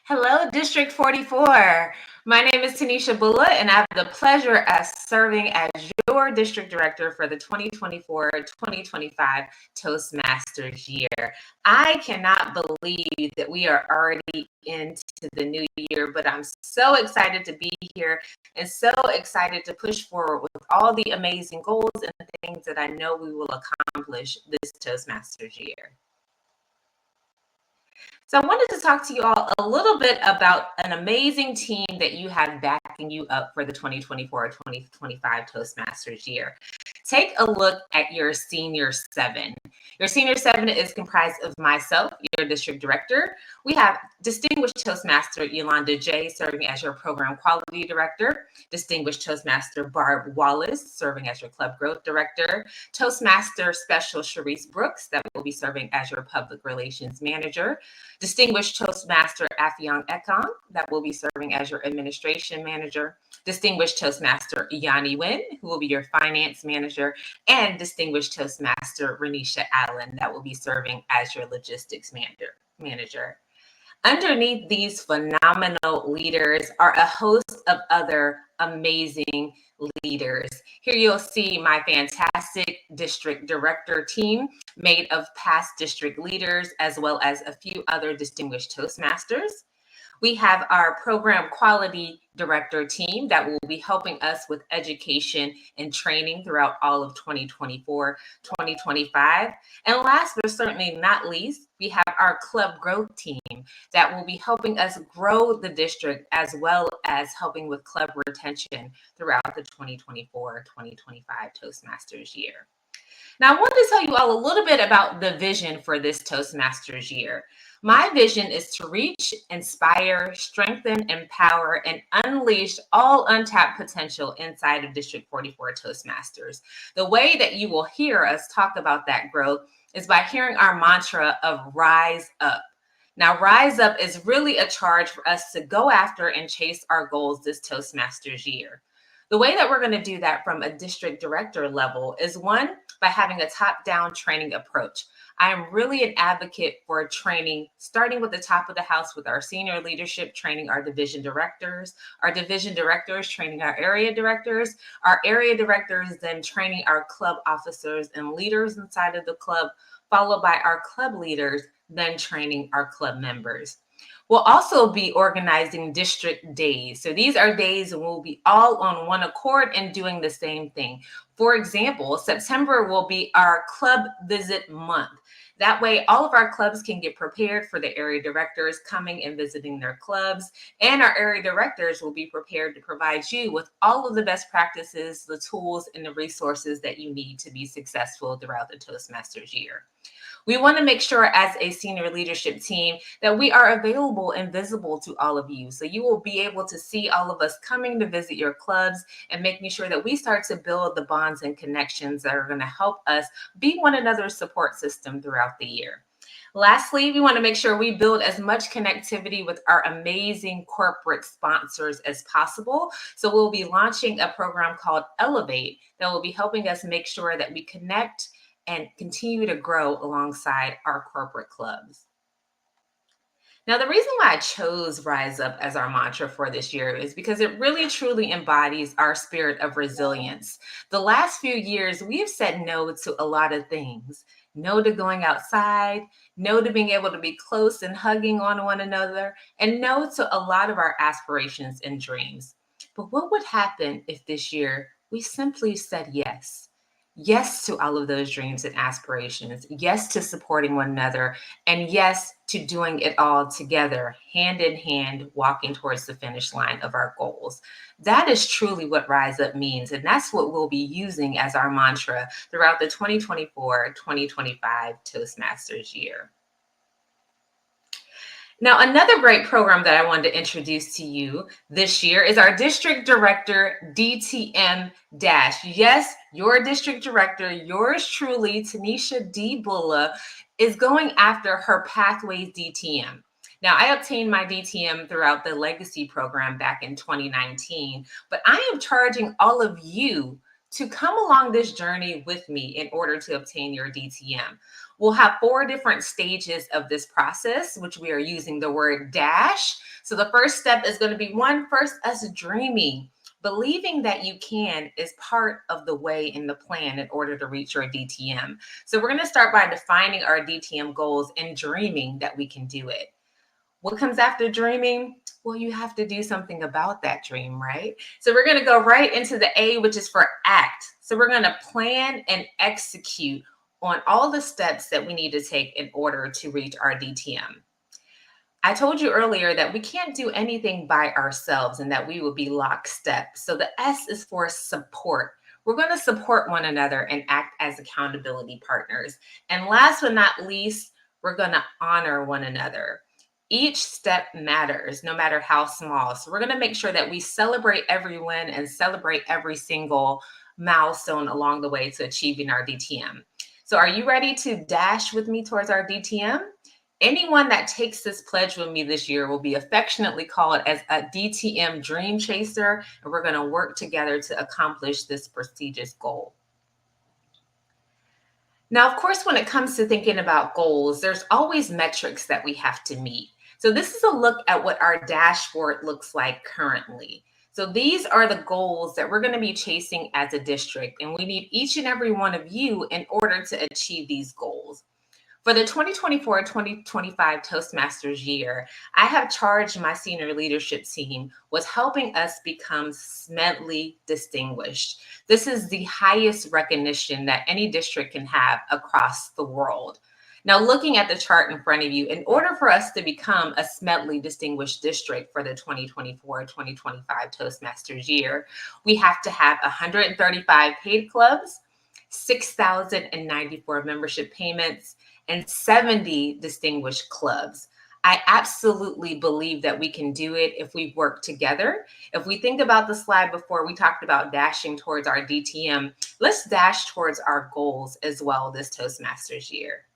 Hello, District 44. My name is Tanisha Bulla, and I have the pleasure of serving as your district director for the 2024-2025 Toastmasters year. I cannot believe that we are already into the new year, but I'm so excited to be here and so excited to push forward with all the amazing goals and things that I know we will accomplish this Toastmasters year. So I wanted to talk to you all a little bit about an amazing team that you have backing you up for the 2024-2025 Toastmasters year. Take a look at your senior seven. Your senior seven is comprised of myself, your district director. We have distinguished Toastmaster Yolanda J. serving as your program quality director, distinguished Toastmaster Barb Wallace serving as your club growth director, Toastmaster Special Sharice Brooks that will be serving as your public relations manager, distinguished Toastmaster Affion Ekong that will be serving as your administration manager, distinguished Toastmaster Yanni Nguyen, who will be your finance manager, and distinguished Toastmaster Renisha Allen that will be serving as your logistics manager. Underneath these phenomenal leaders are a host of other amazing leaders. Here you'll see my fantastic district director team made of past district leaders as well as a few other distinguished Toastmasters. We have our program quality director team that will be helping us with education and training throughout all of 2024, 2025. And last but certainly not least, we have our club growth team that will be helping us grow the district as well as helping with club retention throughout the 2024, 2025 Toastmasters year. Now, I want to tell you all a little bit about the vision for this Toastmasters year. My vision is to reach, inspire, strengthen, empower, and unleash all untapped potential inside of District 44 Toastmasters. The way that you will hear us talk about that growth is by hearing our mantra of rise up. Now, rise up is really a charge for us to go after and chase our goals this Toastmasters year. The way that we're going to do that from a district director level is one, by having a top-down training approach. I am really an advocate for training, starting with the top of the house with our senior leadership, training our division directors training our area directors then training our club officers and leaders inside of the club, followed by our club leaders, then training our club members. We'll also be organizing district days. So these are days when we'll be all on one accord and doing the same thing. For example, September will be our club visit month. That way, all of our clubs can get prepared for the area directors coming and visiting their clubs. And our area directors will be prepared to provide you with all of the best practices, the tools, and the resources that you need to be successful throughout the Toastmasters year. We want to make sure as a senior leadership team that we are available and visible to all of you. So you will be able to see all of us coming to visit your clubs and making sure that we start to build the bonds and connections that are going to help us be one another's support system throughout the year. Lastly, we want to make sure we build as much connectivity with our amazing corporate sponsors as possible. So we'll be launching a program called Elevate that will be helping us make sure that we connect and continue to grow alongside our corporate clubs. Now, the reason why I chose Rise Up as our mantra for this year is because it really truly embodies our spirit of resilience. The last few years, we've said no to a lot of things. No to going outside, no to being able to be close and hugging on one another, and no to a lot of our aspirations and dreams. But what would happen if this year we simply said yes? Yes to all of those dreams and aspirations. Yes to supporting one another. And yes to doing it all together, hand in hand, walking towards the finish line of our goals. That is truly what Rise Up means. And that's what we'll be using as our mantra throughout the 2024-2025 Toastmasters year. Now, another great program that I wanted to introduce to you this year is our District Director DTM Dash. Yes, your District Director, yours truly, Tanisha D. Bulla, is going after her Pathways DTM. Now, I obtained my DTM throughout the Legacy program back in 2019, but I am charging all of you to come along this journey with me in order to obtain your DTM. We'll have 4 different stages of this process, which we are using the word dash. So the first step is going to be first us dreaming. Believing that you can is part of the way in the plan in order to reach your DTM. So we're going to start by defining our DTM goals and dreaming that we can do it. What comes after dreaming? Well, you have to do something about that dream, right? So we're going to go right into the A, which is for act. So we're going to plan and execute on all the steps that we need to take in order to reach our DTM. I told you earlier that we can't do anything by ourselves and that we will be lockstep. So the S is for support. We're going to support one another and act as accountability partners. And last but not least, we're going to honor one another. Each step matters, no matter how small. So we're going to make sure that we celebrate every win and celebrate every single milestone along the way to achieving our DTM. So are you ready to dash with me towards our DTM? Anyone that takes this pledge with me this year will be affectionately called as a DTM Dream Chaser, and we're going to work together to accomplish this prestigious goal. Now, of course, when it comes to thinking about goals, there's always metrics that we have to meet. So this is a look at what our dashboard looks like currently. So these are the goals that we're going to be chasing as a district, and we need each and every one of you in order to achieve these goals. For the 2024-2025 Toastmasters year, I have charged my senior leadership team with helping us become SMEDLY distinguished. This is the highest recognition that any district can have across the world. Now, looking at the chart in front of you, in order for us to become a SMEDLY distinguished district for the 2024-2025 Toastmasters year, we have to have 135 paid clubs, 6,094 membership payments, and 70 distinguished clubs. I absolutely believe that we can do it if we work together. If we think about the slide before, we talked about dashing towards our DTM. Let's dash towards our goals as well this Toastmasters year.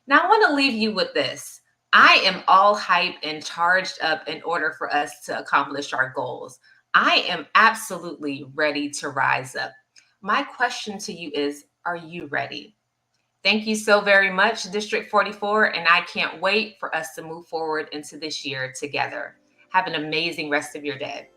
Now, I want to leave you with this. I am all hyped and charged up in order for us to accomplish our goals. I am absolutely ready to rise up. My question to you is, are you ready? Thank you so very much, District 44, and I can't wait for us to move forward into this year together. Have an amazing rest of your day.